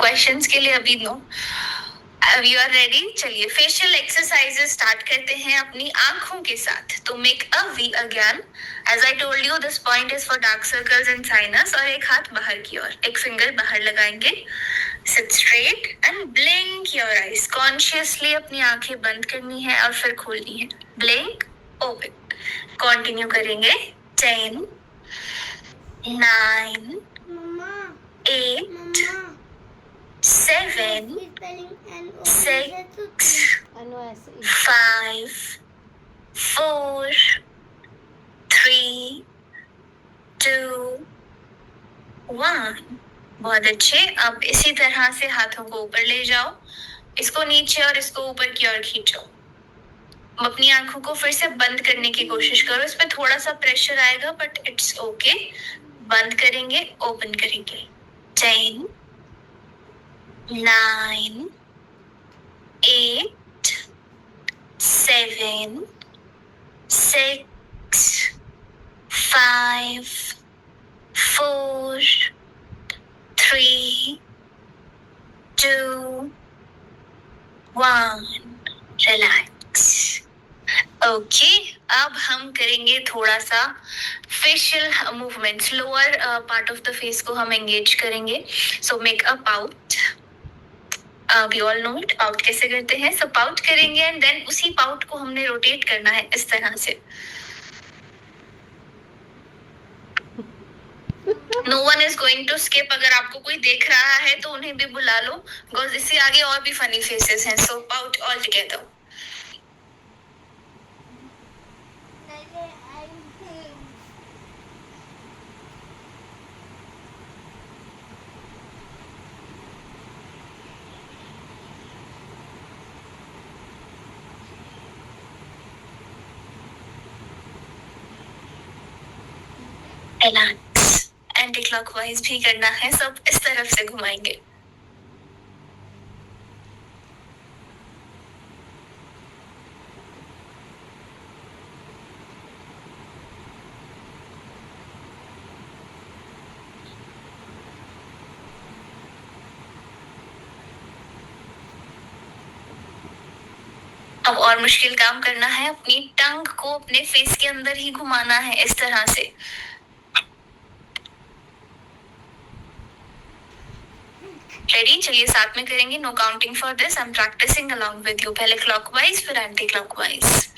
Questions के लिए अभी नो। You are ready? चलिए फेशियल एक्सरसाइजेस स्टार्ट करते हैं अपनी आंखों के साथ। तो make a V again. As I told you this point is for dark circles and sinus. और एक हाथ बाहर की ओर, एक फिंगर बाहर लगाएंगे। Seat straight and blink your eyes. Consciously अपनी आंखें बंद करनी है और फिर खोलनी है। Blink, open. कंटिन्यू करेंगे। 10, 9, 8, 7, 6, 5, 4, 3, 2, 1। बहुत अच्छे। अब इसी तरह से हाथों को ऊपर ले जाओ, इसको नीचे और इसको ऊपर की ओर खींचो। अपनी आंखों को फिर से बंद करने की कोशिश करो। इस पे थोड़ा सा प्रेशर आएगा बट इट्स ओके। बंद करेंगे, ओपन करेंगे। 10, 9, 8, 7, 6, 5, 4, 3, 2, 1। रिलैक्स। ओके, अब हम करेंगे थोड़ा सा facial movements. Lower part of the face को हम एंगेज करेंगे। So make a pout. We all know it, pout कैसे करते हैं। सो पाउट करेंगे एंड देन उसी पाउट को हमने रोटेट करना है इस तरह से। No one is going to skip. अगर आपको कोई देख रहा है तो उन्हें भी बुला लो, बिकॉज इससे आगे और भी फनी फेसेस हैं। So pout all together. Relax. Anti clockwise भी करना है, सब इस तरफ से घुमाएंगे। अब और मुश्किल काम करना है, अपनी टंग को अपने फेस के अंदर ही घुमाना है इस तरह से। रेडी? चलिए साथ में करेंगे। No counting for this, I am practicing along with you. पहले क्लॉकवाइज फिर एंटी क्लॉकवाइज।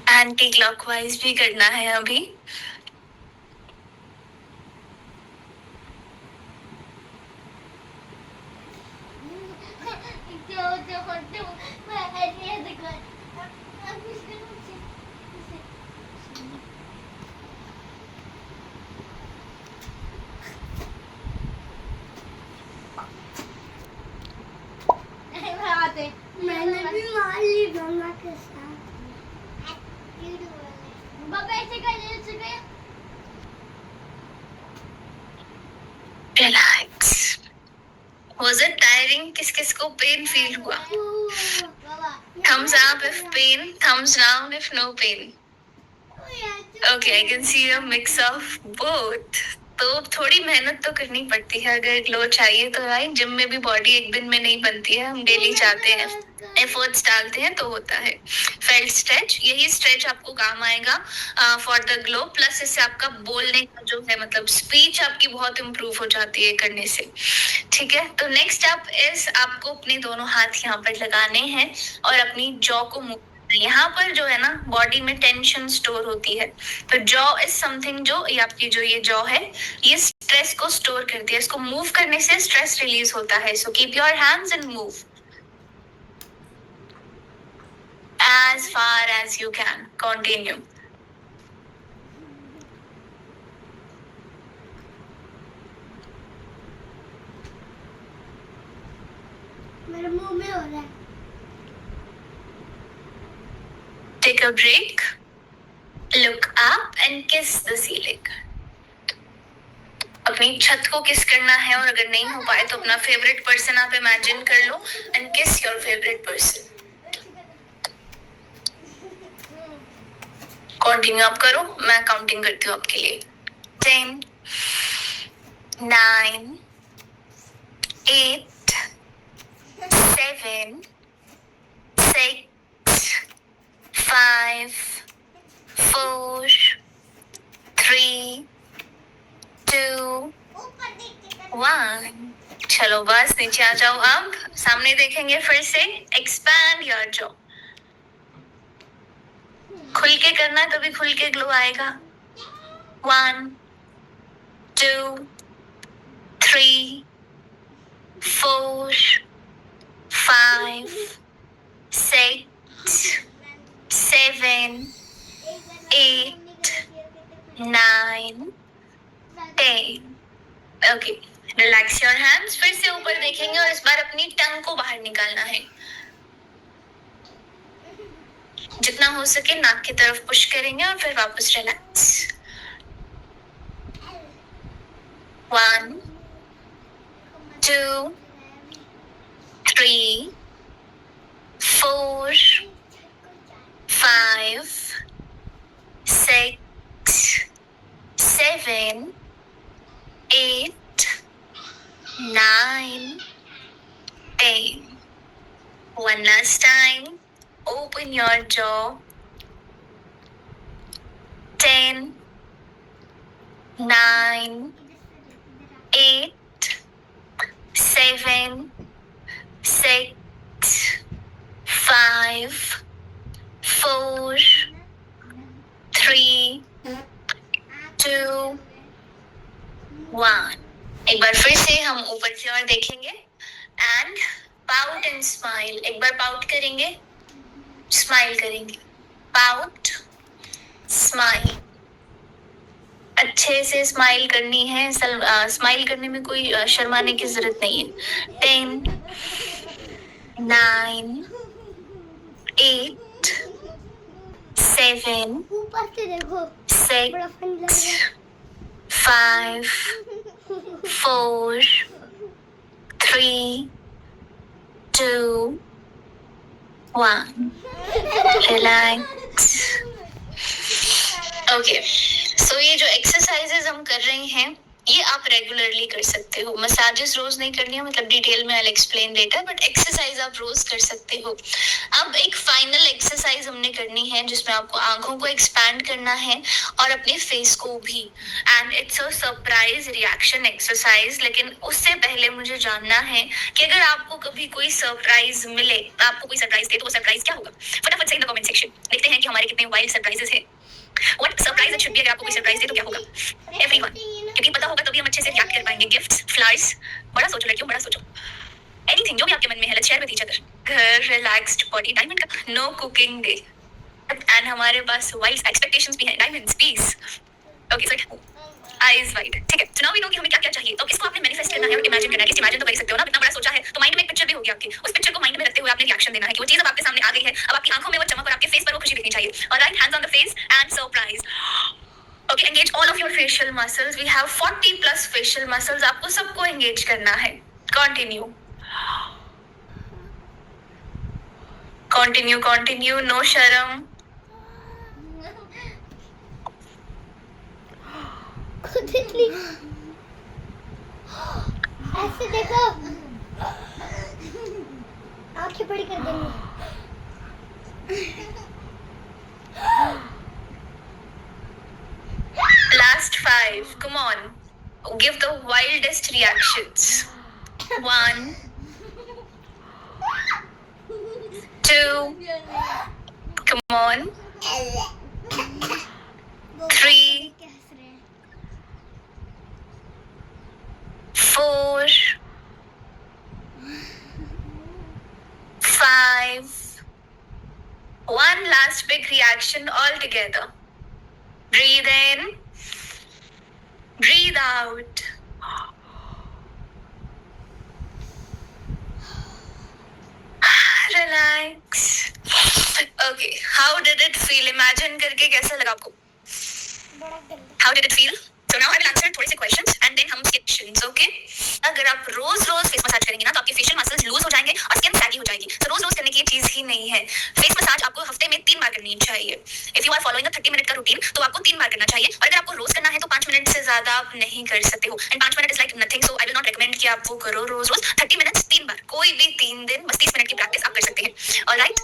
एंटी क्लॉकवाइज भी करना है अभी। मैंने भी मार ली मम्मा के साथ। रिलैक्स। Was it tiring? किस किस को पेन फील हुआ? Thumbs up if pain, thumbs down if no pain. Okay, I can see a mix of both. तो थोड़ी मेहनत तो करनी पड़ती है अगर ग्लो चाहिए तो। भाई जिम में भी बॉडी एक दिन में नहीं बनती है, हम डेली चाहते हैं, एफर्ट्स डालते हैं तो होता है। फेल्ट स्ट्रेच, यही स्ट्रेच आपको काम आएगा फॉर द ग्लो। प्लस इससे आपका बोलने का जो है मतलब स्पीच आपकी बहुत इंप्रूव हो जाती है करने से। ठीक है, तो नेक्स्ट स्टेप इज आपको अपने दोनों हाथ यहाँ पर लगाने हैं और अपनी जॉ को मूव। यहाँ पर जो है ना बॉडी में टेंशन स्टोर होती है, तो जॉ इज समथिंग जो ये आपकी जो ये जॉ है ये स्ट्रेस को स्टोर करती है। इसको मूव करने से स्ट्रेस रिलीज होता है। So keep your hands and move as far as you can. Continue. मेरे मुंह में हो रहा है। Take a break. Look up and kiss the ceiling. अपनी छत को किस करना है, और अगर नहीं हो पाए तो अपना फेवरेट पर्सन आप इमेजिन कर लो and kiss your favourite person. Continue आप करो, मैं काउंटिंग करती हूँ आपके लिए. 10, 9, 8, 7, 6, 5, 4, 3, 2, 1. चलो बस नीचे आ जाओ. अब सामने देखेंगे फिर से. Expand your jaw. खुल के करना, तभी खुल के ग्लो आएगा. 1, 2, 3, 4, 5, 6, 7, 8, 9, 10. Okay, relax your hands. फिर से ऊपर देखेंगे और इस बार अपनी टंग को बाहर निकालना है. जितना हो सके नाक की तरफ पुश करेंगे और फिर वापस relax. 1, 2, 3, 4, 5, 6, 7, 8, 9, 10. One last time. Open your jaw. 10, 9, 8, 7, 6, 5, 4, 3, 2, 1. एक बार फिर से हम ऊपर की ओर देखेंगे एंड पाउट एंड स्माइल. एक बार पाउट करेंगे, स्माइल करेंगे. Pout, smile. अच्छे से स्माइल करनी है. स्माइल करने में कोई शर्माने की जरूरत नहीं है. 10, 9, 8, 7, 6, 5, 4, 3, 2, 1. रिलैक्स. ओके, सो ये जो एक्सरसाइजेस हम कर रहे हैं ये आप रेगुलरली कर सकते हो. मसाजेस रोज नहीं करनी है, मतलब डिटेल में I explain letter, but exercise आप रोज कर सकते हो. अब एक फाइनल एक्सरसाइज हमने करनी है जिसमें आपको आंखों को एक्सपैंड करना है और अपने फेस को भी. And it's a surprise reaction exercise. लेकिन उससे पहले मुझे जानना है कि अगर आपको कभी कोई सरप्राइज मिले, आपको कोई सरप्राइज दे, तो वो सरप्राइज क्या होगा? फटाफट से इन द कमेंट सेक्शन देखते हैं कि हमारे कितने वाइल्ड सरप्राइजेस हैं. What surprise it should be. अगर आपको कोई सरप्राइज दे तो क्या होगा? Everyone. क्योंकि पता होगा तभी हम अच्छे से रिएक्ट कर पाएंगे. Gifts, flowers. बड़ा सोचो लड़कियों, बड़ा सोचो. एनीथिंग जो भी आपके मन में है, let's share with each other. घर, रिलैक्स्ड बॉडी, डायमंड का नो कुकिंग डे. एंड हमारे पास वाइल्ड एक्सपेक्टेशंस भी हैं. Diamonds, peace. Okay so eyes wide. ठीक है, so now we know कि हमें क्या क्या चाहिए. तो इसको आपने मैनिफेस्ट करना है और इमेजिन करना है. इस इमेजिन तो कर सकते हो ना, इतना बड़ा सोचा है तो माइंड में एक पिक्चर भी होगी आपकी. उस पिक्चर को माइंड में रखते हुए आपने रिएक्शन देना है कि वो चीज अब आपके सामने आ गई है. अब आपकी आंखों में वो चमक और आपके फेस पर वो खुशी दिखनी चाहिए. Alright, hands on the face and surprise. Okay, engage all of your facial muscles. We have 40 plus facial muscles. आपको सबको engage करना है. Continue. Continue, continue. No शर्म. ऐसे देखो, आंखें बड़ी कर देंगे. Last 5. Come on. Give the wildest reactions. 1, 2. Come on. 3, 4, 5. One last big reaction all together. Breathe in. Breathe out. Relax. Okay, how did it feel? Imagine करके कैसा लगा आपको? बड़ा गंदा। How did it feel? So now I will answer थोड़े से questions and then हम questions, okay? अगर आप रोज फेस मसाज करेंगे ना तो आपके फेशियल मसल्स लूज हो जाएंगे और स्किन सैगी हो जाएगी। तो रोज करने की चीज ही नहीं है। फेस मसाज आपको हफ्ते में 3 बार करनी चाहिए। If you are following 30 minute का रूटीन तो आपको 3 बार करना चाहिए और अगर आपको रोज करना है तो 5 मिनट से ज्यादा आप नहीं कर सकते हो। And 5 minute is like nothing, so I will not recommend कि आप वो करो रोज 30 मिनट्स 3 बार, कोई भी 3 दिन बस 30 मिनट की प्रैक्टिस आप कर सकते हैं। ऑलराइट,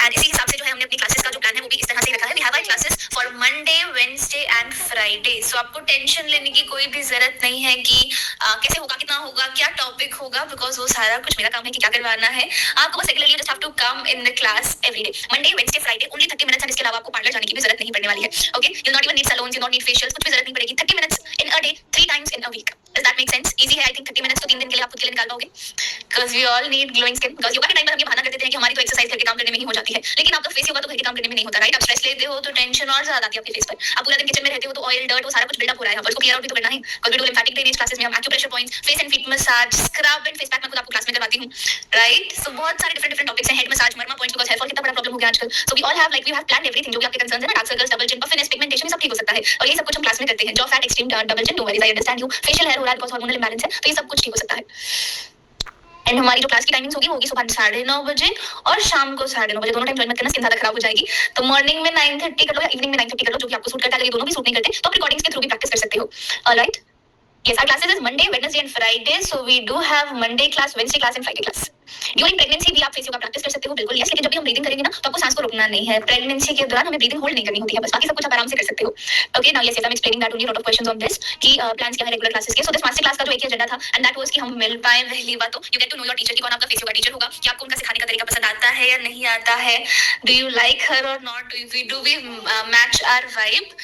एंड इसी हिसाब से जो है हमने अपनी क्लासेस का जो प्लान है वो भी इस तरह से रखा है। We have our classes for Monday, Wednesday and Friday. So आपको टेंशन लेने की कोई भी जरूरत नहीं है कि कैसे होगा, कितना होगा, क्या टॉपिक होगा, बिकॉज वो सारा कुछ मेरा काम है कि क्या करवाना है आपको। बस regularly just have to come in the class every day, Monday, Wednesday, Friday, only 30 minutes. इसके अलावा आपको पार्लर जाने की भी जरूरत नहीं पड़ने वाली है। Okay, you not even need salons, you not need facials, कुछ भी जरूरत नहीं पड़ेगी। 30 minutes in a day, 3 times in a week. Does that make sense? Easy है आई थिंक। 30 मिनट्स तो 3 दिन के लिए आप खुद के लिए निकाल पाओगे, because we all need glowing skin. Because yoga के टाइम पर हम ये बहाना कर देते हैं कि हमारी तो एक्सरसाइज करके काम करने में ही हो जाती है, लेकिन आप तो फेस योगा तो घर के काम करने में नहीं होता, राइट? आप स्ट्रेस लेते हो तो टेंशन और ज्यादा आती है आपके फेस पर। आप पूरा दिन किचन में रहते हो तो ऑयल, डर्ट, वो सारा कुछ बिल्डअप हो रहा है, उसको क्लियर आउट भी तो करना है। Because we do lymphatic drainage classes में हम acupressure points, face and feet massage, scrub and face pack मैं खुद आपको क्लास में करवाती हूँ, राइट? सो बहुत सारे डिफरेंट टॉपिक्स हैं। Head massage, marma points, because hair fall कितना बड़ा प्रॉब्लम हो गया आजकल। So we all have like we have planned everything. जो भी आपके कंसर्न्स हैं ना, dark circles, double chin, puffiness, pigmentation, सब ठीक हो सकता है और ये सब कुछ हम क्लास में करते हैं। Jaw fat, extreme double chin, no worries, I understand you. Facial hair हो रहा है बिकॉज हार्मोनल इंबैलेंस है, तो ये सब कुछ ठीक हो सकता है। एंड हमारी जो क्लास की टाइमिंग्स होगी वो होगी सुबह 9:30 बजे और शाम को 9:30 बजे। दोनों टाइम ज्वाइन मत करना, स्किन ज्यादा खराब हो जाएगी। तो मॉर्निंग में 9:30 कर लो या इवनिंग में 9:30 कर लो, जो कि आपको सूट करता है। अगर ये दोनों भी सूट नहीं करते तो आप रिकॉर्डिंग्स के थ्रू भी प्रैक्टिस कर सकते हो। Alright, yes, our classes is Monday, Wednesday and Friday. So we do have Monday class, Wednesday class and Friday class. During pregnancy भी आप फेस योगा प्रैक्टिस कर सकते हो, बिल्कुल यस। लेकिन जब भी हम ब्रीदिंग करेंगे ना तो आपको सांस को रोकना नहीं है। प्रेगनेंसी के दौरान हमें ब्रीदिंग होल्ड नहीं करनी होती है, बस बाकी सब कुछ आप आराम से कर सकते हो। Okay, now yes, I am explaining that only, lot of questions on this कि प्लान्स क्या है रेगुलर क्लासेस के। सो दिस मास्टर क्लास का जो एक ही एजेंडा था एंड दैट वाज कि हम मिल पाए पहली बात तो you get to know your teacher कि कौन आपका फेस योगा टीचर होगा, कि आपको उनका सिखाने का तरीका पसंद आता है या नहीं आता है, do you like her or not, do we match our vibe.